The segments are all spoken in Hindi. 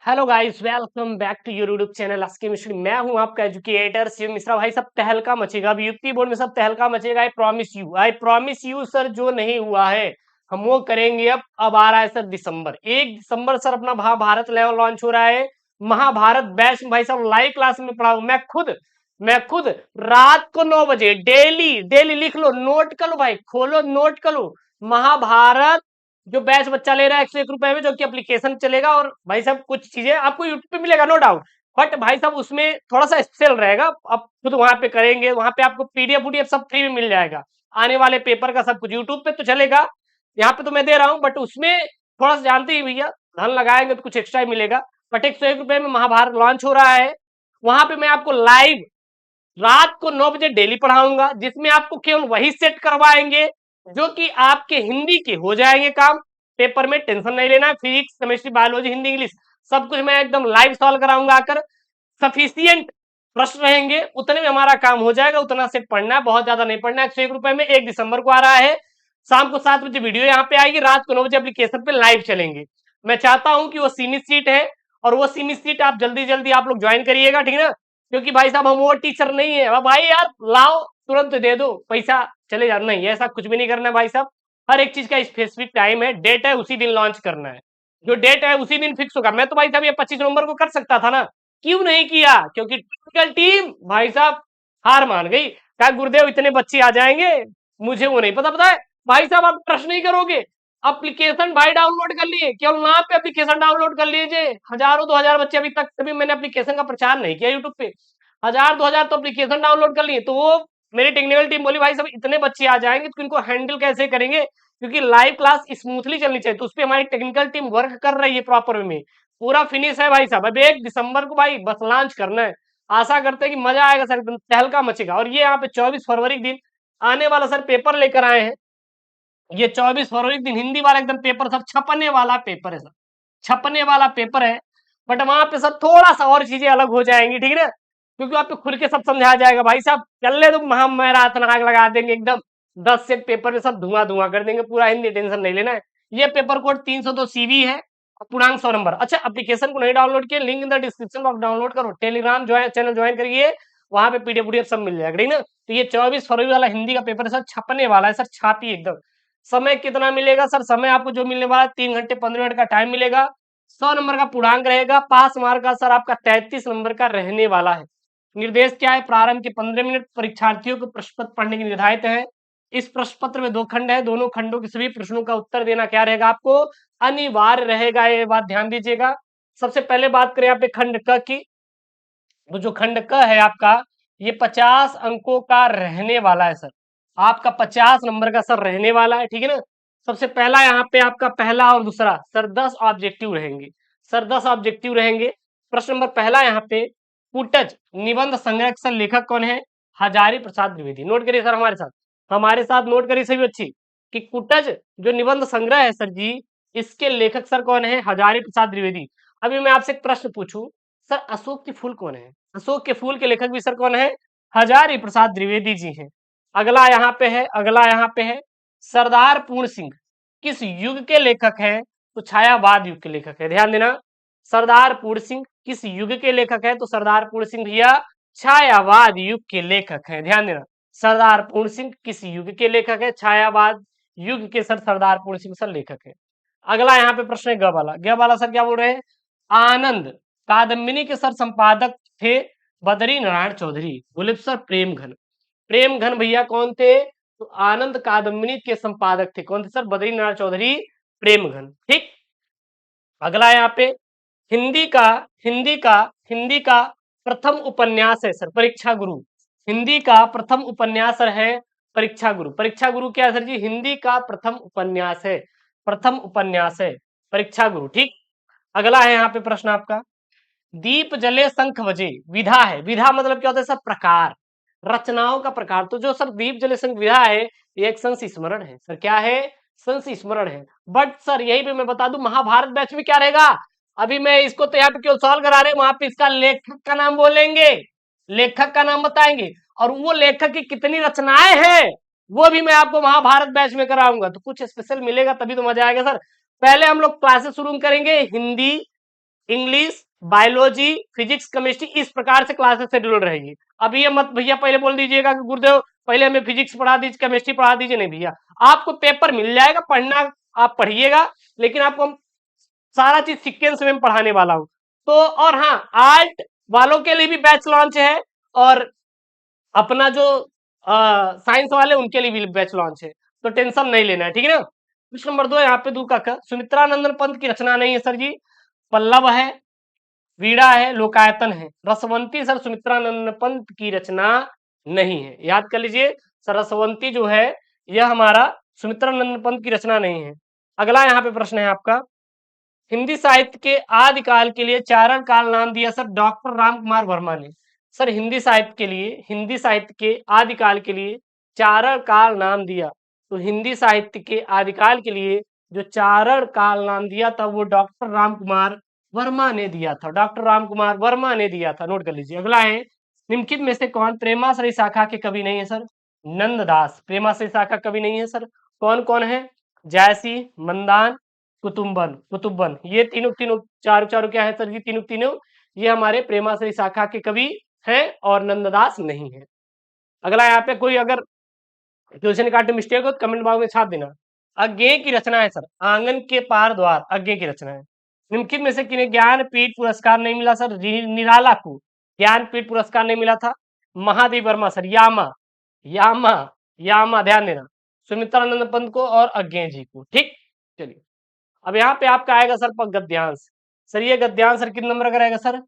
Hello guys, welcome back to your YouTube channel अस्की मिश्री। मैं हूं आपका एजुकेटर शिव मिश्रा। भाई सब तहलका मचेगा, अभी यूपी बोर्ड में सब तहलका मचेगा। I promise you sir. जो नहीं हुआ है हम वो करेंगे। अब आ रहा है सर दिसंबर, 1 दिसंबर सर अपना महाभारत लेवल लॉन्च हो रहा है। महाभारत बैच में भाई साहब लाइव क्लास में पढ़ाऊं मैं खुद रात को 9 बजे डेली डेली। लिख लो, नोट कर लो भाई, खोलो नोट कर लो। महाभारत जो बैच बच्चा ले रहा है 101 रुपए में, जो कि एप्लीकेशन चलेगा। और भाई साहब कुछ चीजें आपको यूट्यूब पे मिलेगा, नो डाउट, बट भाई साहब उसमें थोड़ा सा स्पेशल रहेगा। आप खुद वहां पे करेंगे, वहां पे आपको पीडीएफ वूडीएफ सब फ्री में मिल जाएगा। आने वाले पेपर का सब कुछ यूट्यूब पे तो चलेगा, यहाँ पे तो मैं दे रहा हूँ, बट उसमें थोड़ा सा जानते ही भैया, धन लगाएंगे तो कुछ एक्स्ट्रा ही मिलेगा। बट 101 रुपए में महाभारत लॉन्च हो रहा है। वहां पे मैं आपको लाइव रात को 9 बजे डेली पढ़ाऊंगा, जिसमें आपको केवल वही सेट करवाएंगे जो कि आपके हिंदी के हो जाएंगे काम। पेपर में टेंशन नहीं लेना है। Physics, chemistry, biology, Hindi, English सब कुछ मैं एकदम लाइव सॉल्व कराऊंगा आकर। सफिशियंट प्रश्न रहेंगे, उतने में हमारा काम हो जाएगा। उतना सेट पढ़ना है, बहुत ज्यादा नहीं पढ़ना है। 101 रुपए में 1 दिसंबर को आ रहा है। शाम को 7 बजे वीडियो यहाँ पे आएगी, रात को 9 बजे एप्लीकेशन पे लाइव चलेंगे। मैं चाहता हूं कि वो सीमित सीट है, और वो सीमित सीट आप जल्दी जल्दी आप लोग ज्वाइन करिएगा, ठीक है ना। क्योंकि भाई साहब हम वो टीचर नहीं है। अब भाई यार लाओ तुरंत दे दो पैसा चले जाओ, नहीं, ऐसा कुछ भी नहीं करना है भाई साहब। हर एक चीज का स्पेसिफिक टाइम है, डेट है, उसी दिन लॉन्च करना है। जो डेट है उसी दिन फिक्स होगा। मैं तो भाई साहब ये 25 नवंबर को कर सकता था ना, क्यों नहीं किया? क्योंकि टेक्निकल टीम भाई साहब हार मान गई। क्या गुरुदेव इतने बच्चे आ जाएंगे, मुझे वो नहीं पता। पता है भाई साहब, आप ट्रस्ट नहीं करोगे। एप्लीकेशन भाई डाउनलोड कर लिए, केवल नाम पे एप्लीकेशन डाउनलोड कर लीजिए। हजारों 2000 बच्चे अभी तक, कभी मैंने एप्लीकेशन का प्रचार नहीं किया यूट्यूब पे, 1000 2000 तो एप्लीकेशन डाउनलोड कर लिए। तो वो मेरी टेक्निकल टीम बोली भाई साहब इतने बच्चे आ जाएंगे तो इनको हैंडल कैसे करेंगे, क्योंकि लाइव क्लास स्मूथली चलनी चाहिए। तो उस पर हमारी टेक्निकल टीम वर्क कर रही है प्रॉपर वे में। पूरा फिनिश है भाई साहब। अब 1 दिसंबर को भाई बस लॉन्च करना है। आशा करते हैं कि मजा आएगा सर, एकदम तहलका मचेगा। और ये यहाँ पे 24 फरवरी के दिन आने वाला सर पेपर लेकर आए हैं। ये 24 फरवरी के दिन हिंदी वाला एकदम पेपर सर छपने वाला पेपर है सर, छपने वाला पेपर है। बट वहां पे सर थोड़ा सा और चीजें अलग हो जाएंगी, ठीक है ना। क्योंकि वहां पे खुल के सब समझाया जाएगा। भाई साहब चल ले तुम, हम मैराथन आग लगा देंगे एकदम। 10 सेट पेपर में सब धुआं धुआं कर देंगे पूरा हिंदी, टेंशन नहीं लेना है। ये पेपर कोड 302 सीवी है, पूर्णांक 100 नंबर। अच्छा, एप्लीकेशन को नहीं डाउनलोड किया, link in the description box, download करो। टेलीग्राम चैनल ज्वाइन करिए, वहां पे पीडीएफ सब मिल जाएगा, ठीक है ना। तो ये 24 फरवरी वाला हिंदी का पेपर है सर, छपने वाला है सर, छापी एकदम। समय कितना मिलेगा सर? समय आपको जो मिलने वाला है 3 घंटे 15 मिनट का टाइम मिलेगा। 100 नंबर का पूर्णांक रहेगा। पास मार्क का सर आपका 33 नंबर का रहने वाला है। निर्देश क्या है? प्रारंभ के 15 मिनट परीक्षार्थियों को प्रश्न पत्र पढ़ने की निर्धारित है। इस प्रश्न पत्र में 2 खंड है, दोनों खंडों के सभी प्रश्नों का उत्तर देना क्या रहेगा आपको? अनिवार्य रहेगा। ये बात ध्यान दीजिएगा। सबसे पहले बात करें यहाँ पे खंड क की, तो जो खंड क है आपका, ये 50 अंकों का रहने वाला है सर। आपका 50 नंबर का सर रहने वाला है, ठीक है ना। सबसे पहला यहाँ पे आपका पहला और दूसरा सर 10 ऑब्जेक्टिव रहेंगे। सर 10 ऑब्जेक्टिव रहेंगे। प्रश्न नंबर पहला यहाँ पे, कुटज निबंध संग्रह के सर लेखक कौन है? हजारी प्रसाद द्विवेदी। नोट करिए सर हमारे साथ नोट करिए सभी अच्छी, कि कुटज जो निबंध संग्रह है सर जी, इसके लेखक सर कौन है? हजारी प्रसाद द्विवेदी। अभी मैं आपसे एक प्रश्न पूछूं, सर अशोक के फूल कौन है? अशोक के फूल के लेखक भी सर कौन है? हजारी प्रसाद द्विवेदी जी हैं। अगला यहाँ पे है सरदार पूर्ण सिंह किस युग के लेखक हैं? तो छायावाद युग के लेखक है, ध्यान देना। सरदार पूर्ण सिंह किस युग के लेखक है? तो सरदार पूर्ण सिंह भैया छायावाद युग के लेखक है, ध्यान देना। सरदार पूर्ण सिंह किस युग के लेखक है? छायावाद युग के सर सरदार पूर्ण सिंह सर लेखक है। अगला यहाँ पे प्रश्न है ग वाला सर क्या बोल रहे हैं? आनंद कादम्बिनी के सर संपादक थे बद्री नारायण चौधरी। बोले तो सर प्रेमघन भैया कौन थे? तो आनंद कादम्बिनी के संपादक थे। कौन थे सर? बद्री नारायण चौधरी, प्रेमघन, ठीक। अगला यहाँ पे हिंदी का प्रथम उपन्यास है सर परीक्षा गुरु। हिंदी का प्रथम उपन्यास है परीक्षा गुरु। परीक्षा गुरु क्या है सर जी? हिंदी का प्रथम उपन्यास है परीक्षा गुरु, ठीक। अगला है यहाँ पे प्रश्न आपका, दीप जले शंख बजे विधा है। विधा मतलब क्या होता है सर? प्रकार, रचनाओं का प्रकार। तो जो सर दीप जले शंख विधा है, ये एक संस्मरण है सर। क्या है? संस्मरण है। बट सर यही पे मैं बता दूं, महाभारत बैच में क्या रहेगा, अभी मैं इसको तो यहाँ पे क्यों सॉल्व करा रहे हैं, वहां पे इसका लेखक का नाम बोलेंगे, लेखक का नाम बताएंगे, और वो लेखक की कितनी रचनाएं हैं वो भी मैं आपको महाभारत बैच में कराऊंगा। तो कुछ स्पेशल मिलेगा तभी तो मजा आएगा सर। पहले हम लोग क्लासेस शुरू करेंगे Hindi, English, biology, physics, chemistry, इस प्रकार से क्लासेस शेड्यूल रहेगी। अब ये मत भैया पहले बोल दीजिएगा कि गुरुदेव पहले हमें फिजिक्स पढ़ा दीजिए, केमिस्ट्री पढ़ा दीजिए। नहीं भैया, आपको पेपर मिल जाएगा, पढ़ना आप पढ़िएगा, लेकिन आपको हम सारा चीज सीक्वेंस में पढ़ाने वाला हूं। तो और हाँ, आर्ट वालों के लिए भी बैच लॉन्च है, और अपना जो साइंस वाले उनके लिए भी बैच लॉन्च है, तो टेंशन नहीं लेना है, ठीक है ना। क्वेश्चन नंबर 2 यहाँ पे दू का सुमित्रानंदन पंत की रचना नहीं है सर जी। पल्लव है, वीणा है, लोकायतन है। रसवंती सर सुमित्रानंद पंत की रचना नहीं है, याद कर लीजिए सर। रसवंती जो है यह हमारा सुमित्रानंद पंत की रचना नहीं है। अगला यहाँ पे प्रश्न है आपका, हिंदी साहित्य के आदिकाल के लिए चारण काल नाम दिया सर डॉक्टर राम कुमार वर्मा ने। सर हिंदी साहित्य के लिए, हिंदी साहित्य के आदिकाल के लिए चारण काल नाम दिया, तो हिंदी साहित्य के आदिकाल के लिए जो चारण काल नाम दिया था वो डॉक्टर राम कुमार वर्मा ने दिया था, डॉक्टर राम कुमार वर्मा ने दिया था, नोट कर लीजिए। अगला है, निम्नलिखित में से कौन प्रेमाश्रय शाखा के कवि नहीं है सर। नंददास प्रेमाश्रय शाखा कवि नहीं है सर। कौन कौन है, जायसी, मंदान, कुतुब्बन, ये तीनों तीनों चारों चारों क्या है सर जी, तीनों तीनों ये हमारे प्रेमाश्रय शाखा के कवि हैं, और नंददास नहीं है। अगला यहाँ पे कोई अगर क्वेश्चन काट मिस्टेक हो तो कमेंट बॉक्स में छाप देना। अज्ञेय की रचना है सर, आंगन के पार द्वार, अज्ञेय की रचना है। निम्नलिखित में से किन्हें ज्ञानपीठ पुरस्कार नहीं मिला सर। निराला को ज्ञानपीठ पुरस्कार नहीं मिला था। महादेव वर्मा सर, यामा यामा यामा, ध्यान देना, सुमित्रानंद पंत को और अज्ञेय जी को, ठीक। चलिए, अब यहाँ पे आपका आएगा सर गद्यांश। सर ये गद्यांश सर कितने नंबर का रहेगा सर,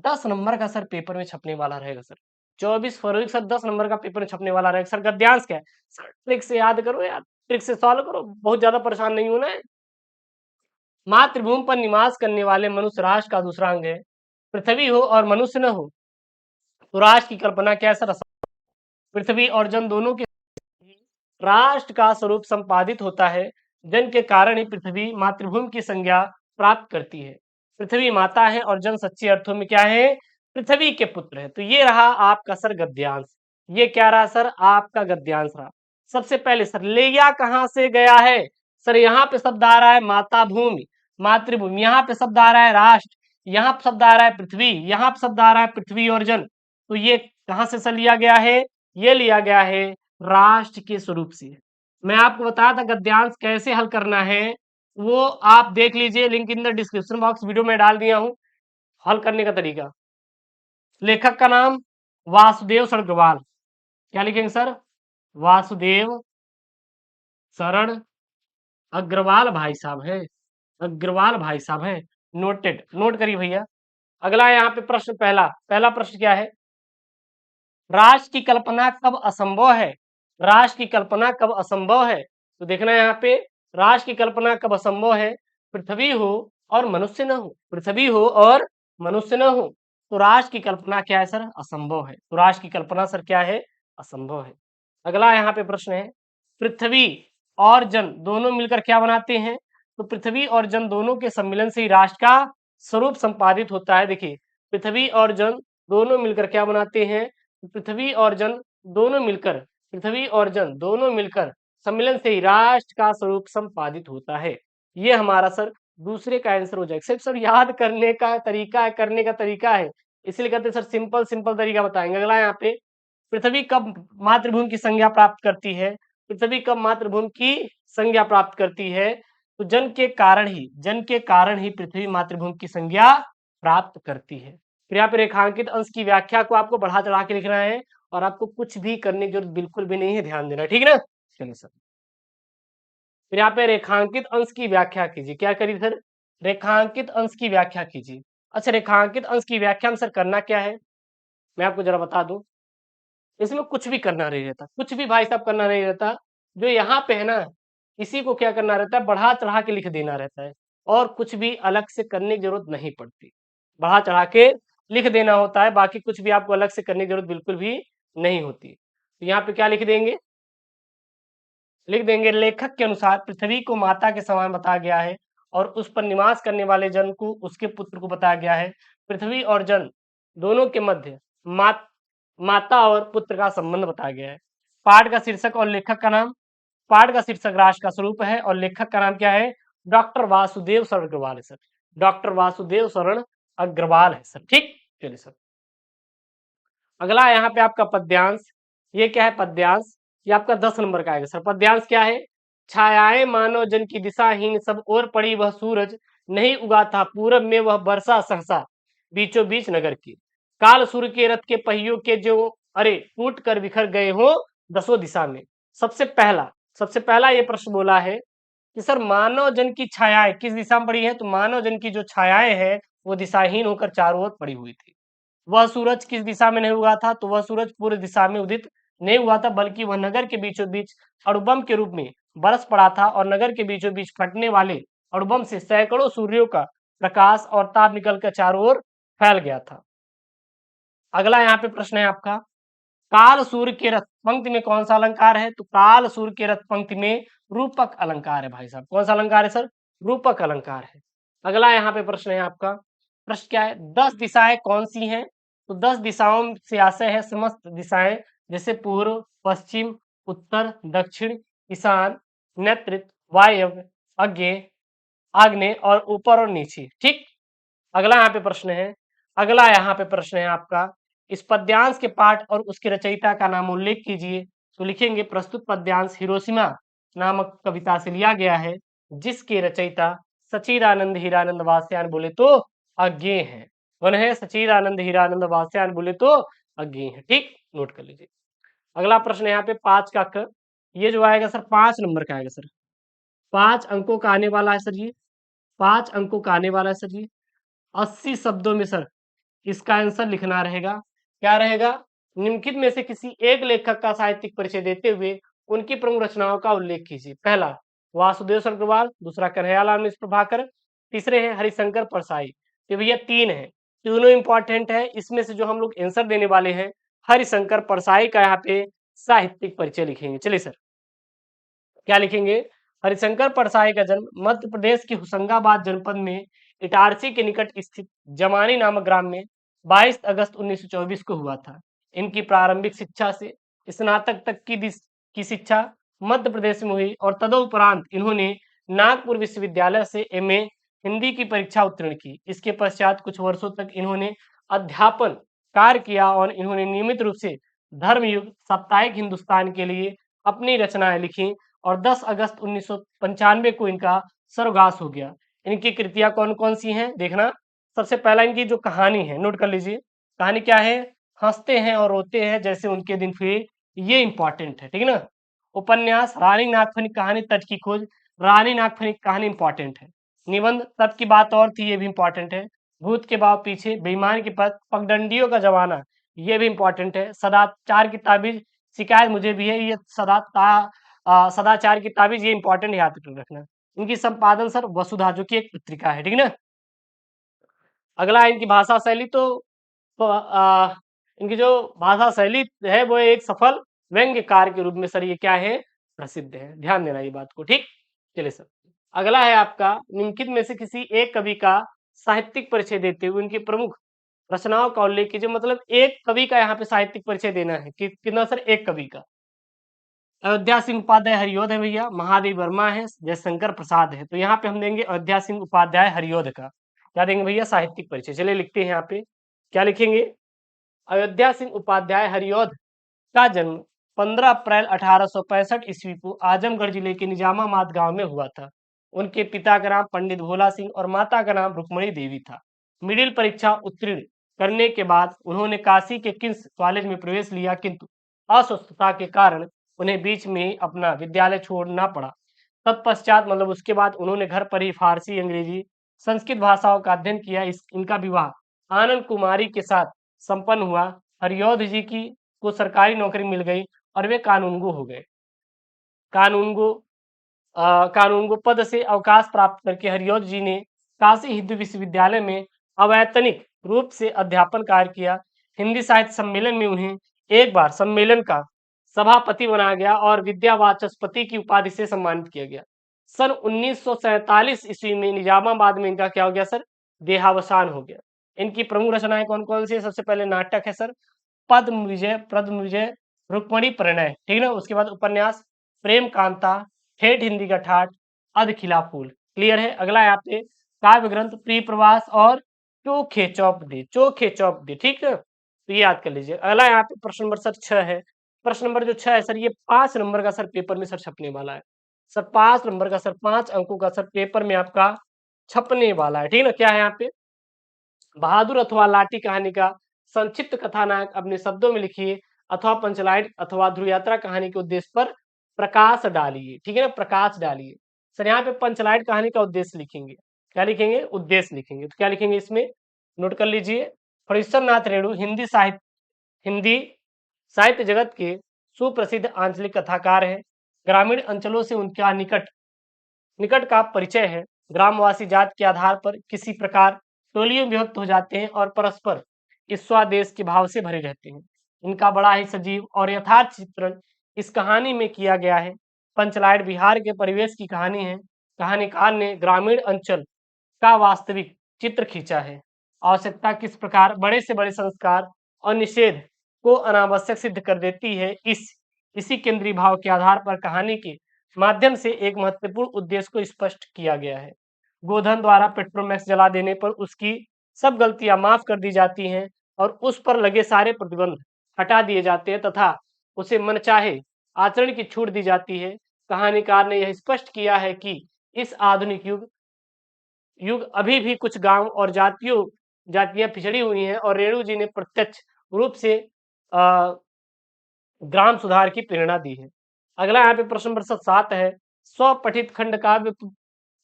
10 नंबर का सर पेपर में छपने वाला रहेगा सर। 24 फरवरी सर 10 नंबर का पेपर में छपने वाला रहेगा सर। गद्यांश क्या है सर, ट्रिक से याद करो यार, ट्रिक से सॉल्व करो, बहुत ज्यादा परेशान नहीं होना है। मातृभूमि पर निवास करने वाले मनुष्य राष्ट्र का दूसरा अंग है। पृथ्वी हो और मनुष्य न हो तो राष्ट्र की कल्पना क्या है सर। पृथ्वी और जन दोनों के राष्ट्र का स्वरूप संपादित होता है। जन के कारण ही पृथ्वी मातृभूमि की संज्ञा प्राप्त करती है। पृथ्वी माता है और जन सच्चे अर्थों में क्या है, पृथ्वी के पुत्र है। तो ये रहा आपका सर गद्यांश। ये क्या रहा सर, आपका गद्यांश रहा। सबसे पहले सर लिया कहां से गया है। सर यहाँ पे शब्द आ रहा है माता भूमि, मातृभूमि, यहाँ पे शब्द आ रहा है राष्ट्र, यहाँ पे शब्द आ रहा है पृथ्वी, यहाँ पे शब्द आ रहा है पृथ्वी और जन। तो ये कहां से सर लिया गया है, ये लिया गया है राष्ट्र के स्वरूप से। मैं आपको बताया था गद्यांश कैसे हल करना है, वो आप देख लीजिए, link in the description box video में डाल दिया हूं, हल करने का तरीका। लेखक का नाम वासुदेव सरगवाल, क्या लिखेंगे सर, वासुदेव शरण अग्रवाल भाई साहब है, अग्रवाल भाई साहब है, नोटेड, नोट करिए भैया। अगला यहाँ पे प्रश्न, पहला पहला प्रश्न क्या है, राष्ट्र की कल्पना कब असंभव है। राष्ट्र की कल्पना कब असंभव है, तो देखना यहाँ पे, राष्ट्र की कल्पना कब असंभव है, पृथ्वी हो और मनुष्य न हो, पृथ्वी हो और मनुष्य न हो, तो राष्ट्र की कल्पना क्या है सर, असंभव है। तो राष्ट्र की कल्पना सर क्या है, असंभव है। अगला यहाँ पे प्रश्न है, पृथ्वी और जन दोनों मिलकर क्या बनाते हैं, तो पृथ्वी और जन दोनों के सम्मिलन से ही राष्ट्र का स्वरूप संपादित होता है। देखिए, पृथ्वी और जन दोनों मिलकर क्या बनाते हैं, पृथ्वी और जन दोनों मिलकर, पृथ्वी और जन दोनों मिलकर सम्मिलन से ही राष्ट्र का स्वरूप संपादित होता है। ये हमारा सर दूसरे का आंसर हो जाएगा। सिर्फ सर याद करने का तरीका है, करने का तरीका है, इसलिए कहते हैं सर सिंपल सिंपल तरीका बताएंगे। अगला यहाँ पे, पृथ्वी कब मातृभूमि की संज्ञा प्राप्त करती है, पृथ्वी कब मातृभूमि की संज्ञा प्राप्त करती है, तो जन के कारण ही, जन के कारण ही पृथ्वी मातृभूमि की संज्ञा प्राप्त करती है। फिर यहाँ पे रेखांकित अंश की व्याख्या को आपको बढ़ा चढ़ा के लिखना है, और आपको कुछ भी करने की जरूरत बिल्कुल भी नहीं है, ध्यान देना, ठीक है ना। चलिए सर, फिर यहाँ पे रेखांकित अंश की व्याख्या कीजिए। क्या करिए सर, रेखांकित अंश की व्याख्या कीजिए। अच्छा, रेखांकित अंश की व्याख्या में सर करना क्या है, मैं आपको जरा बता दूं। इसमें कुछ भी करना नहीं रहता, कुछ भी भाई साहब करना नहीं रहता। जो यहाँ पे है ना, इसी को क्या करना रहता है, बढ़ा चढ़ा के लिख देना रहता है, और कुछ भी अलग से करने की जरूरत नहीं पड़ती। बढ़ा चढ़ा के लिख देना होता है, बाकी कुछ भी आपको अलग से करने की जरूरत बिल्कुल भी नहीं होती। तो यहाँ पे क्या लिख देंगे, लिख देंगे लेखक के अनुसार पृथ्वी को माता के समान बताया गया है, और उस पर निवास करने वाले जन को उसके पुत्र को बताया गया है। पृथ्वी और जन दोनों के मध्य माता और पुत्र का संबंध बताया गया है। पाठ का शीर्षक और लेखक का नाम, पाठ का शीर्षक राष्ट्र का स्वरूप है, और लेखक का नाम क्या है, डॉक्टर वासुदेव सरगवाल है सर। डॉक्टर वासुदेव शरण अग्रवाल है सर। ठीक, चलिए सर। अगला यहाँ पे आपका पद्यांश, ये क्या है पद्यांश, ये आपका 10 नंबर का आएगा सर। पद्यांश क्या है? छायाएं मानव जन की दिशाहीन, सब ओर पड़ी वह सूरज, नहीं उगा था पूरब में वह बरसा सहसा, बीचों बीच नगर की। काल सूर्य के रथ के पहियों के जो अरे टूट कर बिखर गए हो दसों दिशा में। सबसे पहला ये प्रश्न बोला है कि सर मानव जन की छायाएं किस दिशा में पड़ी है? तो मानव जन की जो छायाएं हैं वो दिशाहीन होकर चारों ओर पड़ी हुई थी। वह सूरज किस दिशा में नहीं हुआ था? तो वह सूरज पूर्व दिशा में उदित नहीं हुआ था, बल्कि वह नगर के बीचों बीच अणुबम के रूप में बरस पड़ा था, और नगर के बीचों बीच फटने वाले अणुबम से सैकड़ों सूर्यों का प्रकाश और ताप निकलकर चारों ओर फैल गया था। अगला यहाँ पे प्रश्न है आपका, काल सूर्य के रथ पंक्ति में कौन सा अलंकार है? तो काल सूर्य के रथ पंक्ति में रूपक अलंकार है भाई साहब। कौन सा अलंकार है सर? रूपक अलंकार है। अगला यहाँ पे प्रश्न है आपका, प्रश्न क्या है? 10 दिशाएं कौन सी हैं? तो 10 दिशाओं से आशय है समस्त दिशाएं, जैसे पूर्व, पश्चिम, उत्तर, दक्षिण, ईशान, नेतृत्व, वायव्य, आग्नेय, आग्नेय और ऊपर और नीचे। ठीक, अगला यहाँ पे प्रश्न है, अगला यहाँ पे प्रश्न है आपका, इस पद्यांश के पाठ और उसके रचयिता का नाम उल्लेख कीजिए। तो लिखेंगे प्रस्तुत पद्यांश हिरोशिमा नामक कविता से लिया गया है, जिसके रचयिता सच्चिदानंद हीरानंद वात्स्यायन बोले तो अज्ञेय है। कौन है? सच्चिदानंद हीरानंद वात्स्यायन बोले तो अज्ञेय है। ठीक, नोट कर लीजिए। अगला प्रश्न यहाँ पे 5 का क, ये जो आएगा सर 5 नंबर का आएगा सर। 5 अंकों का आने वाला है सर जी, 5 अंकों का आने वाला है सर जी। 80 शब्दों में सर इसका आंसर लिखना रहेगा। क्या रहेगा? निम्नलिखित में से किसी एक लेखक का साहित्यिक परिचय देते हुए उनकी प्रमुख रचनाओं का उल्लेख कीजिए। पहला वासुदेव अग्रवाल, दूसरा कन्हैयालाल मिश्र प्रभाकर, तीसरे हैं हरिशंकर परसाई। तो भैया 3 है, तीनों इंपॉर्टेंट है। इसमें से जो हम लोग आंसर देने वाले हैं हरिशंकर परसाई का यहाँ पे साहित्यिक परिचय लिखेंगे। चलिए सर, क्या लिखेंगे? हरिशंकर परसाई का जन्म मध्य प्रदेश के होशंगाबाद जनपद में इटारसी के निकट स्थित जमानी नामक ग्राम में 22 अगस्त 1924 को हुआ था। इनकी प्रारंभिक शिक्षा से स्नातक तक की शिक्षा मध्य प्रदेश में हुई, और तदुपरांत इन्होंने नागपुर विश्वविद्यालय से एमए हिंदी की परीक्षा उत्तीर्ण की। इसके पश्चात कुछ वर्षों तक इन्होंने अध्यापन कार्य किया, और इन्होंने नियमित रूप से धर्मयुग, साप्ताहिक हिंदुस्तान के लिए अपनी रचनाएं लिखी, और 10 अगस्त 1995 को इनका स्वर्गवास हो गया। इनकी कृतियां कौन कौन सी हैं देखना। सबसे पहला इनकी जो कहानी है नोट कर लीजिए। कहानी क्या है? हंसते हैं और रोते हैं जैसे उनके दिन फिरे, ये इंपॉर्टेंट है। ठीक है ना। उपन्यास रानी नागफनी कहानी तट की खोज, रानी नागफनी कहानी इंपॉर्टेंट है। निबंध तब की बात और थी, ये भी इंपॉर्टेंट है। भूत के भाव पीछे, बेईमान की पत, पगडंडियों का जमाना, ये भी इंपॉर्टेंट है। सदाचार की ताबीज, शिकायत मुझे भी है, ये सदाचार की ताबीज, ये इंपॉर्टेंट याद रखना। इनकी संपादन सर वसुधा, जो कि एक पत्रिका है। ठीक है ना। अगला है इनकी भाषा शैली। तो इनकी जो भाषा शैली है वो एक सफल व्यंग्यकार के रूप में सर ये क्या है? प्रसिद्ध है। ध्यान देना ये बात को। ठीक, चलिए सर। अगला है आपका, निम्नलिखित में से किसी एक कवि का साहित्यिक परिचय देते हुए उनकी प्रमुख रचनाओं का उल्लेख कीजिए। मतलब एक कवि का यहाँ पे साहित्यिक परिचय देना है कि कितना सर? एक कवि का। अयोध्या सिंह उपाध्याय हरियोध है भैया, महादेव वर्मा है, जयशंकर प्रसाद है। तो यहाँ पे हम देंगे अयोध्या सिंह उपाध्याय हरियोध का। क्या देंगे भैया? साहित्यिक परिचय। चलिए लिखते हैं यहाँ पे, क्या लिखेंगे? अयोध्या सिंह उपाध्याय हरियोध का जन्म 15 अप्रैल 1865 ईस्वी को आजमगढ़ जिले के निजामाबाद गांव में हुआ था। उनके पिता का नाम पंडित भोला सिंह और माता का नाम रुक्मणी देवी था। मिडिल परीक्षा उत्तीर्ण करने के बाद उन्होंने काशी के किंग्स कॉलेज में प्रवेश लिया, किंतु अस्वस्थता के कारण उन्हें बीच में ही अपना विद्यालय छोड़ना पड़ा। तत्पश्चात मतलब उसके बाद उन्होंने घर पर ही फारसी, अंग्रेजी, संस्कृत भाषाओं का अध्ययन किया। इनका विवाह आनंद कुमारी के साथ संपन्न हुआ। हरियोध जी की को सरकारी नौकरी मिल गई और वे कानूनगो हो गए। कानूनगो कानूनगो पद से अवकाश प्राप्त करके हरियोध जी ने काशी हिंदू विश्वविद्यालय में अवैतनिक रूप से अध्यापन कार्य किया। हिंदी साहित्य सम्मेलन में उन्हें एक बार सम्मेलन का सभापति बनाया गया और विद्या वाचस्पति की उपाधि से सम्मानित किया गया। सन 1947 ईस्वी में निजामाबाद में इनका क्या हो गया सर? देहावसान हो गया। इनकी प्रमुख रचनाएं कौन कौन सी है? सबसे पहले नाटक है सर पद्म विजय, रुक्मणी प्रणय। ठीक है ना। उसके बाद उपन्यास प्रेम कांता, ठेठ हिंदी का ठाठ, अध खिला फूल। क्लियर है। अगला है आपसे काव्य ग्रंथ, प्रिय प्रवास और चोखे चौप दे, चोखे चौप दे, ठीक है, तो ये याद कर लीजिए। अगला यहाँ पे प्रश्न नंबर सर 6 है। प्रश्न नंबर जो 6 है सर, ये 5 नंबर का सर पेपर में सर छपने वाला है। सर 5 नंबर का सर 5 अंकों का सर पेपर में आपका छपने वाला है, ठीक है ना। क्या है यहाँ पे, बहादुर अथवा लाठी कहानी का संक्षिप्त कथानक अपने शब्दों में लिखिए, अथवा पंचलाइन अथवा ध्रुव यात्रा कहानी के उद्देश्य पर प्रकाश डालिए, ठीक है ना, प्रकाश डालिए। सर यहाँ पे पंचलाइन कहानी का उद्देश्य लिखेंगे, क्या लिखेंगे, उद्देश्य लिखेंगे, तो क्या लिखेंगे इसमें, नोट कर लीजिए। फणीश्वर नाथ रेणु हिंदी साहित्य जगत के सुप्रसिद्ध आंचलिक कथाकार हैं। ग्रामीण अंचलों से उनका निकट निकट का परिचय है। ग्रामवासी जात के आधार पर किसी प्रकार टोलियों में विभक्त हो जाते हैं और परस्पर ईर्ष्या-द्वेष के भाव से भरे रहते हैं। इनका बड़ा ही सजीव और यथार्थ चित्रण इस कहानी में किया गया है। पंचलाइट बिहार के परिवेश की कहानी है। कहानीकार ने ग्रामीण अंचल का वास्तविक चित्र खींचा है। आवश्यकता किस प्रकार बड़े से बड़े संस्कार और निषेध को अनावश्यक सिद्ध कर देती है, इसी केंद्रीय भाव के आधार पर कहानी के माध्यम से एक महत्वपूर्ण उद्देश्य को स्पष्ट किया गया है। गोधन द्वारा पेट्रोमैक्स जला देने पर उसकी सब गलतियां माफ कर दी जाती हैं और उस पर लगे सारे प्रतिबंध हटा दिए जाते हैं तथा उसे मनचाहे आचरण की छूट दी जाती है। कहानीकार ने यह स्पष्ट किया है कि इस आधुनिक युग युग अभी भी कुछ गांव और जातियां पिछड़ी हुई हैं और रेणु जी ने प्रत्यक्ष रूप से अ, ग्राम सुधार की प्रेरणा दी है। अगला यहाँ पे प्रश्न नंबर 7 है। स्वपठित खंड काव्य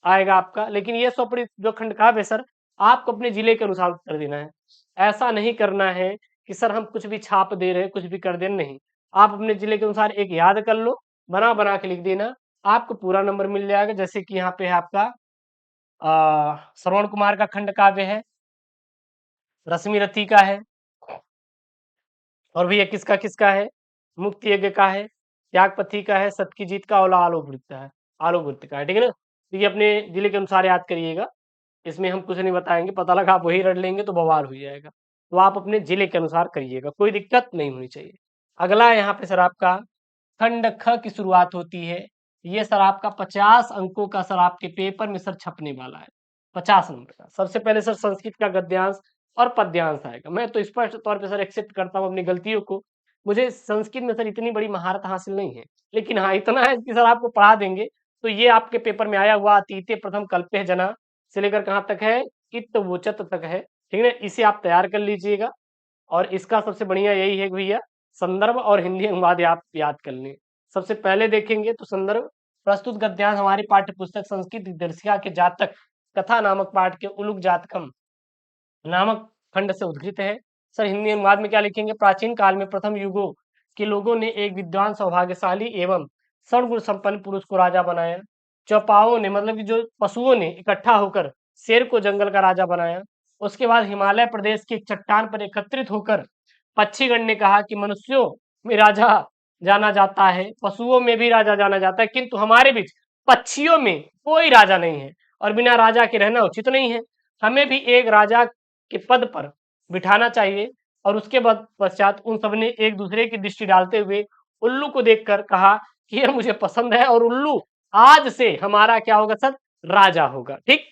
आएगा आपका, लेकिन ये स्वपठित जो खंड काव्य है सर, आपको अपने जिले के अनुसार उत्तर देना है। ऐसा नहीं करना है कि सर हम कुछ भी छाप दे रहे हैं, कुछ भी कर दे नहीं। आप अपने जिले के अनुसार एक याद कर लो, बना बना के लिख देना, आपको पूरा नंबर मिल जाएगा। जैसे कि यहाँ पे है आपका श्रवण कुमार का खंड काव्य है, रश्मि रथी का है, और भैया किसका किसका है, मुक्ति यज्ञ का है, त्यागपति का है, सत की जीत का, और आलोक वृत्त का है, ठीक है ना। तो ये अपने जिले के अनुसार याद करिएगा, इसमें हम कुछ नहीं बताएंगे, पता लगा आप वही रट लेंगे तो बवाल हो जाएगा। तो आप अपने जिले के अनुसार करिएगा, कोई दिक्कत नहीं होनी चाहिए। अगला यहाँ पे सर आपका खंड ख की शुरुआत होती है। ये सर आपका 50 अंकों का सर आपके पेपर में सर छपने वाला है, 50 नंबर का। सबसे पहले सर संस्कृत का गद्यांश और पद्यांश आएगा। मैं तो स्पष्ट तौर पे सर एक्सेप्ट करता हूँ अपनी गलतियों को, मुझे संस्कृत में सर इतनी बड़ी महारत हासिल नहीं है, लेकिन हाँ इतना है कि सर आपको पढ़ा देंगे। तो ये आपके पेपर में आया हुआ अतीते प्रथम कल्प्य जना से लेकर कहाँ तक है, इत वोचत तक है, ठीक है ना। इसे आप तैयार कर लीजिएगा, और इसका सबसे बढ़िया यही है कि भैया संदर्भ और हिंदी अनुवाद आप याद कर लें। सबसे पहले देखेंगे तो संदर्भ, प्रस्तुत गद्यांश हमारी पाठ्य पुस्तक संस्कृत दिग्दर्शिका के जातक कथा नामक पाठ के उलुक जातकम नामक खंड से उद्धृत है। सर हिंदी अनुवाद में क्या लिखेंगे, प्राचीन काल में प्रथम युगों के लोगों ने एक विद्वान सौभाग्यशाली एवं सद्गुण संपन्न पुरुष को राजा बनाया। चौपाओं ने मतलब कि जो पशुओं ने इकट्ठा होकर शेर को जंगल का राजा बनाया। उसके बाद हिमालय प्रदेश की एक चट्टान पर एकत्रित होकर पक्षीगण ने कहा कि मनुष्यों में राजा जाना जाता है, पशुओं में भी राजा जाना जाता है, किंतु हमारे बीच पक्षियों में कोई राजा नहीं है और बिना राजा के रहना उचित नहीं है। हमें भी एक राजा के पद पर बिठाना चाहिए। और उसके बाद पश्चात उन सबने एक दूसरे की दृष्टि डालते हुए उल्लू को देखकर कहा कि यह मुझे पसंद है और उल्लू आज से हमारा क्या होगा सर, राजा होगा। ठीक,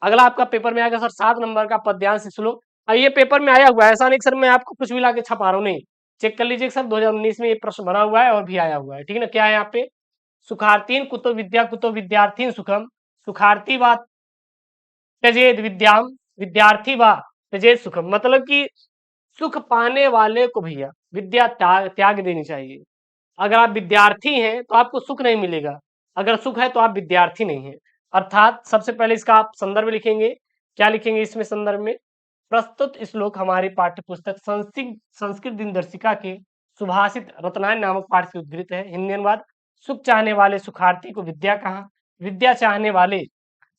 अगला आपका पेपर में आएगा सर 7 नंबर का पद्यांश श्लोक। ये पेपर में आया हुआ है, ऐसा नहीं सर मैं आपको कुछ भी लाके छपा रहा हूँ, नहीं, चेक कर लीजिए सर 2019 में ये प्रश्न बना हुआ है और भी आया हुआ है, ठीक है ना। क्या है यहाँ पे, सुखार्थीन कुतो विद्या कुतो विद्यार्थीन सुखम, सुखार्थी व त्यजेद विद्याम, विद्यार्थी व त्यजेद सुखम, मतलब कि सुख पाने वाले को भैया विद्या त्याग देनी चाहिए। अगर आप विद्यार्थी हैं तो आपको सुख नहीं मिलेगा, अगर सुख है तो आप विद्यार्थी नहीं है। अर्थात सबसे पहले इसका आप संदर्भ लिखेंगे, क्या लिखेंगे इसमें संदर्भ में, प्रस्तुत श्लोक हमारी पाठ्य पुस्तक संस्कृत दिनदर्शिका के सुभाषित रत्नायन नामक पाठ से उद्धृत है। हिंदी अनुवाद, सुख चाहने वाले सुखार्थी को विद्या कहा, विद्या चाहने वाले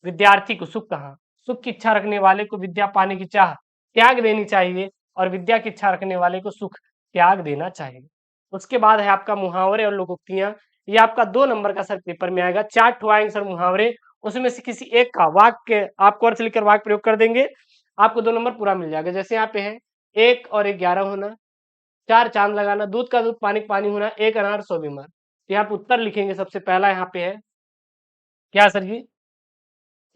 विद्यार्थी को सुख कहा, सुख की इच्छा रखने वाले को विद्या पाने की चाह त्याग देनी चाहिए और विद्या की इच्छा रखने वाले को सुख त्याग देना चाहिए। उसके बाद है आपका मुहावरे और लोकोक्तियां। ये आपका 2 नंबर का सर पेपर में आएगा, 4 ठो आएंगे सर मुहावरे, उसमें से किसी एक का वाक्य आपको अर्थ लिखकर वाक्य प्रयोग कर देंगे, आपको 2 नंबर पूरा मिल जाएगा। जैसे यहाँ पे है 1 और 1 11 होना, 4 चांद लगाना, दूध का दूध पानी का पानी होना, 1 अनार 100 बीमार। तो यहाँ पे उत्तर लिखेंगे, सबसे पहला यहाँ पे है क्या सर जी,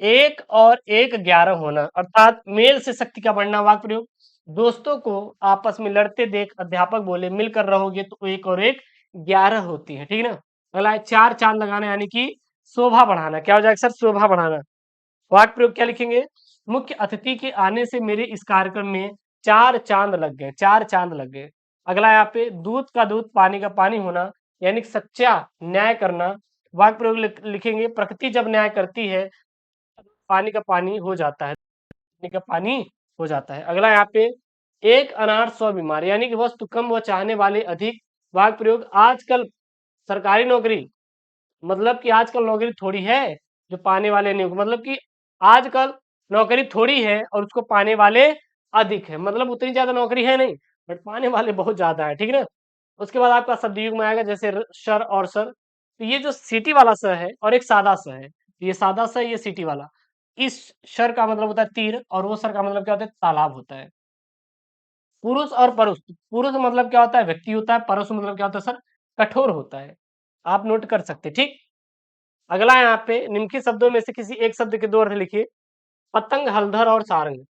एक और एक 11 होना, अर्थात मेल से शक्ति का बढ़ना। वाक्य प्रयोग, दोस्तों को आपस में लड़ते देख अध्यापक बोले मिलकर रहोगे तो एक और एक 11 होती है। ठीक है ना। अगला है चार चांद लगाना, यानी कि शोभा बढ़ाना। क्या हो जाएगा सर? शोभा बढ़ाना। वाक्य प्रयोग क्या लिखेंगे? मुख्य अतिथि के आने से मेरे इस कार्यक्रम में चार चांद लग गए, चार चांद लग गए। अगला यहाँ पे दूध का दूध पानी का पानी होना, यानी कि सच्चा न्याय करना। वाक्य प्रयोग लिखेंगे, प्रकृति जब न्याय करती है पानी का पानी हो जाता है, पानी का पानी हो जाता है। अगला यहाँ पे एक अनार 100 बीमार, यानी कि वस्तु कम व चाहने वाले अधिक। वाक्य प्रयोग, आजकल सरकारी नौकरी, मतलब कि आजकल नौकरी थोड़ी है जो पाने वाले नहीं, मतलब कि आजकल नौकरी थोड़ी है और उसको पाने वाले अधिक है, मतलब उतनी ज्यादा नौकरी है नहीं बट पाने वाले बहुत ज्यादा है। ठीक है ना। उसके बाद आपका शब्दयुग में आएगा जैसे शर और सर। तो ये जो सिटी वाला स है और एक सादा स है, ये सादा स, ये सिटी वाला। इस शर का मतलब होता है तीर और वो सर का मतलब क्या होता है? तालाब होता है। पुरुष और परुष, पुरुष मतलब क्या होता है? व्यक्ति होता है। परुष मतलब क्या होता है सर? कठोर होता है। आप नोट कर सकते हैं। ठीक। अगला यहाँ पे निम्नलिखित शब्दों में से किसी एक शब्द के दो अर्थ लिखिए। पतंग, हलधर और सारंग।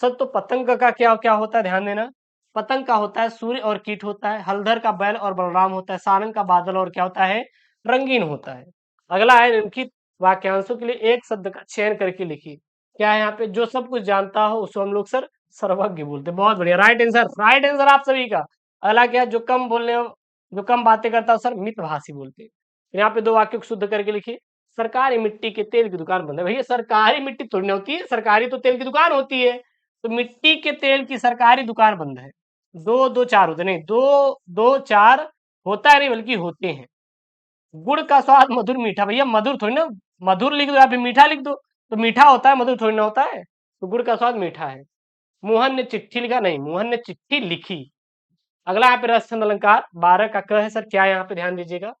सर तो पतंग का क्या क्या होता है? ध्यान देना। पतंग का होता है सूर्य और कीट होता है, हलधर का बैल और बलराम होता है, सारंग का बादल और क्या होता है? रंगीन होता है। अगला है निम्नलिखित वाक्यांशों के लिए एक शब्द का चयन करके लिखिए। क्या है यहाँ पे? जो सब कुछ जानता हो उसको हम लोग सर सर्वज्ञ बोलते हैं। बहुत बढ़िया, राइट आंसर, राइट आंसर आप सभी का। अगला क्या है? जो कम बातें करता हो सर मितभाषी बोलते हैं। यहाँ पे दो वाक्यों को शुद्ध करके लिखिए। सरकारी मिट्टी के तेल की दुकान बंद है। भैया सरकारी मिट्टी थोड़ी ना होती है, सरकारी तो तेल की दुकान होती है। तो मिट्टी के तेल की सरकारी दुकान बंद है। दो दो चार होते नहीं, दो दो चार होता है नहीं बल्कि होते हैं। गुड़ का स्वाद मधुर मीठा, भैया मधुर थोड़ी ना, मधुर लिख दो या फिर मीठा लिख दो, तो मीठा होता है, मधुर थोड़ी ना होता है। तो गुड़ का स्वाद मीठा है। मोहन ने चिट्ठी लिखा, नहीं मोहन ने चिट्ठी लिखी। अगला यहाँ पे रस छंद अलंकार 12 का क है सर। क्या है यहाँ पे? ध्यान दीजिएगा।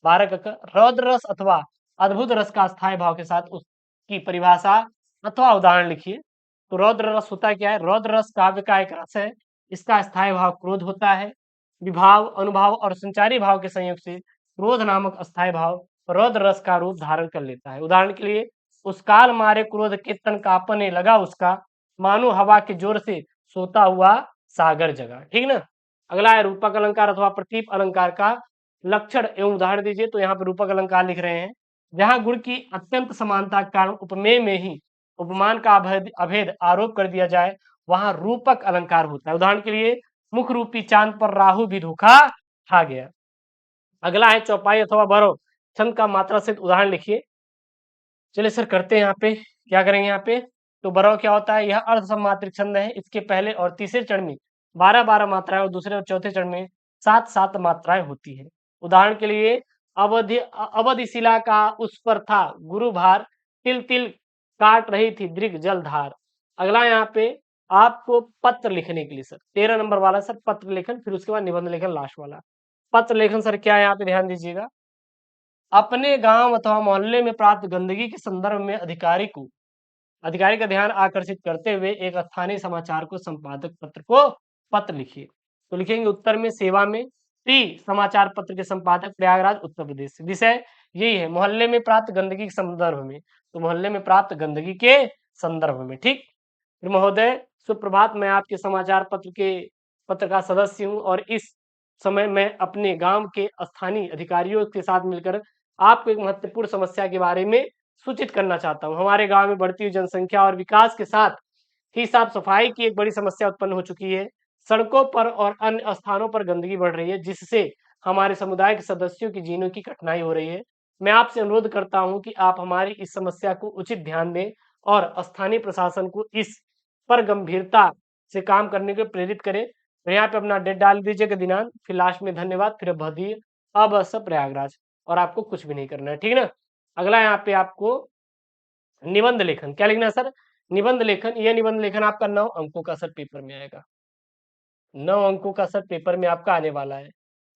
12 का क, रौद्र रस अथवा अद्भुत रस का स्थायी भाव के साथ उसकी परिभाषा अथवा उदाहरण लिखिए। तो रौद्र रस होता क्या है? रौद्र रस काव्य का एक रस है, इसका स्थायी भाव क्रोध होता है। विभाव, अनुभाव और संचारी भाव के संयोग से क्रोध नामक अस्थायी भाव रौद्र रस का रूप धारण कर लेता है। उदाहरण के लिए, उस काल मारे क्रोध के तन कांपने लगा उसका, मानो हवा के जोर से सोता हुआ सागर जगा। ठीक ना। अगला है रूपक अलंकार अथवा प्रतीप अलंकार का लक्षण एवं उदाहरण दीजिए। तो यहाँ पे रूपक अलंकार लिख रहे हैं, जहां गुण की अत्यंत समानता के कारण उपमेय में ही उपमान का अभेद आरोप कर दिया जाए, वहां रूपक अलंकार होता है। उदाहरण के लिए, मुख रूपी चांद पर राहु भी धोखा खा गया। अगला है चौपाई अथवा भरव छंद का मात्रा से उदाहरण लिखिए। चलिए सर करते हैं। यहाँ पे क्या करेंगे? यहाँ पे तो बरव क्या होता है? यह अर्ध समात्रिक छंद है। इसके पहले और तीसरे चरण में 12-12 मात्राएं और दूसरे और चौथे चरण में 7-7 मात्राएं होती है। उदाहरण के लिए, अवधि शिला का उस पर था गुरु भार, तिल तिल काट रही थी दृग जलधार। अगला यहाँ पे आपको पत्र लिखने के लिए सर 13 नंबर वाला सर पत्र लेखन, फिर उसके बाद निबंध लेखन लास्ट वाला। पत्र लेखन सर क्या है? यहाँ पे ध्यान दीजिएगा। अपने गांव अथवा मोहल्ले में प्राप्त गंदगी के संदर्भ में अधिकारी का ध्यान आकर्षित करते हुए एक स्थानीय समाचार को संपादक पत्र को पत्र लिखिए। तो लिखेंगे उत्तर में सेवा में टी समाचार पत्र के संपादक प्रयागराज उत्तर प्रदेश। विषय यही है, मोहल्ले में प्राप्त गंदगी के संदर्भ में। तो मोहल्ले में प्राप्त गंदगी के संदर्भ में। ठीक। फिर महोदय सुप्रभात, मैं आपके समाचार पत्र का सदस्य हूँ और इस समय मैं अपने गांव के स्थानीय अधिकारियों के साथ मिलकर आपको एक महत्वपूर्ण समस्या के बारे में सूचित करना चाहता हूँ। हमारे गांव में बढ़ती हुई जनसंख्या और विकास के साथ ही साफ सफाई की एक बड़ी समस्या उत्पन्न हो चुकी है। सड़कों पर और अन्य स्थानों पर गंदगी बढ़ रही है, जिससे हमारे समुदाय के सदस्यों की जीने की कठिनाई हो रही है। मैं आपसे अनुरोध करता हूं कि आप हमारी इस समस्या को उचित ध्यान दें और स्थानीय प्रशासन को इस पर गंभीरता से काम करने को प्रेरित करें। तो यहाँ पे अपना डेट डाल दीजिएगा, दिनांक, फिर लास्ट में धन्यवाद, फिर अवधि, अब सब प्रयागराज, और आपको कुछ भी नहीं करना है। ठीक है ना। अगला यहाँ पे आपको निबंध लेखन क्या लिखना है सर? निबंध लेखन। यह निबंध लेखन आपका 9 अंकों का सर पेपर में आएगा। 9 अंकों का सर पेपर में आपका आने वाला है।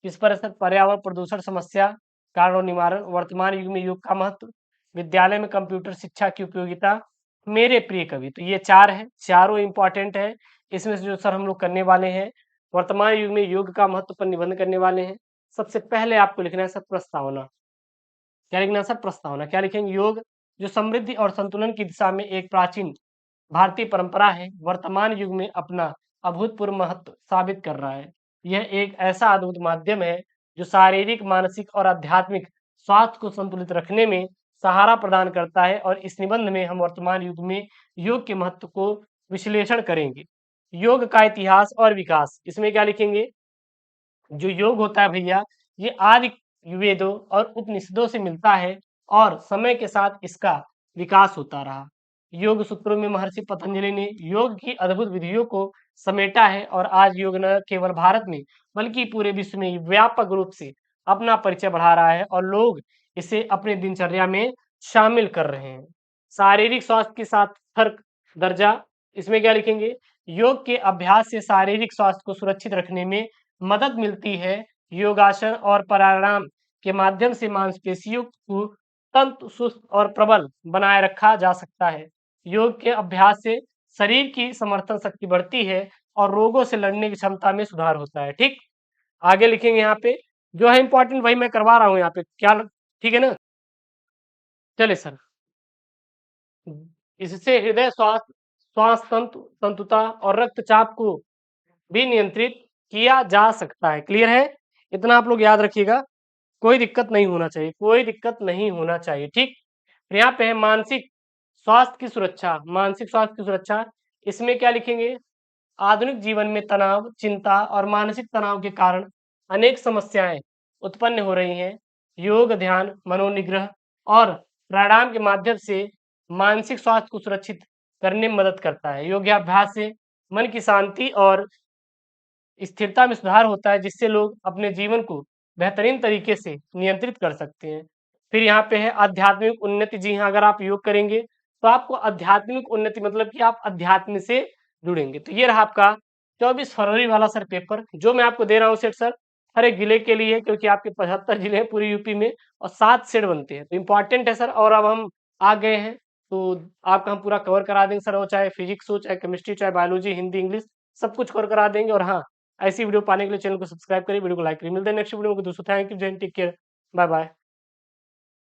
किस पर है सर? पर्यावरण प्रदूषण समस्या, कारण और निवारण, वर्तमान युग में योग का महत्व, विद्यालय में कंप्यूटर शिक्षा की उपयोगिता, मेरे प्रिय कवि। तो ये 4 है, चारों इंपॉर्टेंट है। इसमें से जो सर हम लोग करने वाले हैं, वर्तमान युग में योग का महत्व पर निबंध करने वाले हैं। सबसे पहले आपको लिखना है सर प्रस्तावना। क्या लिखना है सर? प्रस्तावना। क्या लिखेंगे? योग जो समृद्धि और संतुलन की दिशा में एक प्राचीन भारतीय परंपरा है, वर्तमान युग में अपना अभूतपूर्व महत्व साबित कर रहा है। यह एक ऐसा अद्भुत माध्यम है जो शारीरिक, मानसिक और आध्यात्मिक स्वास्थ्य को संतुलित रखने में सहारा प्रदान करता है और इस निबंध में हम वर्तमान युग में योग के महत्व को विश्लेषण करेंगे। योग का इतिहास और विकास, इसमें क्या लिखेंगे? जो योग होता है भैया, ये आदि वेदों और उपनिषदों से मिलता है और समय के साथ इसका विकास होता रहा। योग सूत्रों में महर्षि पतंजलि ने योग की अद्भुत विधियों को समेटा है और आज योग न केवल भारत में बल्कि पूरे विश्व में व्यापक रूप से अपना परिचय बढ़ा रहा है और लोग इसे अपने दिनचर्या में शामिल कर रहे हैं। शारीरिक स्वास्थ्य के साथ फर्क दर्जा, इसमें क्या लिखेंगे? योग के अभ्यास से शारीरिक स्वास्थ्य को सुरक्षित रखने में मदद मिलती है। योगासन और प्राणायाम के माध्यम से मांसपेशियों को तंतु सुस्त और प्रबल बनाए रखा जा सकता है। योग के अभ्यास से शरीर की समर्थन शक्ति बढ़ती है और रोगों से लड़ने की क्षमता में सुधार होता है। ठीक, आगे लिखेंगे यहाँ पे जो है इंपॉर्टेंट वही मैं करवा रहा हूँ यहाँ पे, क्या ठीक है ना? चले सर, इससे हृदय स्वास्थ्य, श्वास तंत्र तंतुता और रक्तचाप को भी नियंत्रित किया जा सकता है। क्लियर है? इतना आप लोग याद रखिएगा, कोई दिक्कत नहीं होना चाहिए, कोई दिक्कत नहीं होना चाहिए। ठीक, फिर यहाँ पे है मानसिक स्वास्थ्य की सुरक्षा। मानसिक स्वास्थ्य की सुरक्षा, इसमें क्या लिखेंगे? आधुनिक जीवन में तनाव, चिंता और मानसिक तनाव के कारण अनेक समस्याएं उत्पन्न हो रही हैं। योग, ध्यान, मनोनिग्रह और प्राणायाम के माध्यम से मानसिक स्वास्थ्य को सुरक्षित करने में मदद करता है। योगाभ्यास से मन की शांति और स्थिरता में सुधार होता है, जिससे लोग अपने जीवन को बेहतरीन तरीके से नियंत्रित कर सकते हैं। फिर यहाँ पे है आध्यात्मिक उन्नति। जी हाँ, अगर आप योग करेंगे तो आपको आध्यात्मिक उन्नति मतलब कि आप अध्यात्म से जुड़ेंगे। तो ये रहा आपका 24 फरवरी वाला सर पेपर, जो मैं आपको दे रहा हूँ सेट सर हर एक जिले के लिए, क्योंकि आपके 75 जिले हैं पूरी यूपी में और 7 सेट बनते हैं, तो इम्पोर्टेंट है सर। और अब हम आ गए हैं तो आपका हम पूरा कवर करा देंगे सर, हो चाहे फिजिक्स हो, चाहे केमिस्ट्री, चाहे बायोलॉजी, हिंदी, इंग्लिश, सब कुछ कवर करा देंगे। और हाँ, ऐसी वीडियो पाने के लिए चैनल को सब्सक्राइब करिए, वीडियो को लाइक करिए। मिलते हैं नेक्स्ट वीडियो में दोस्तों। थैंक यू, जय हिंद, टेक केयर, बाय बाय।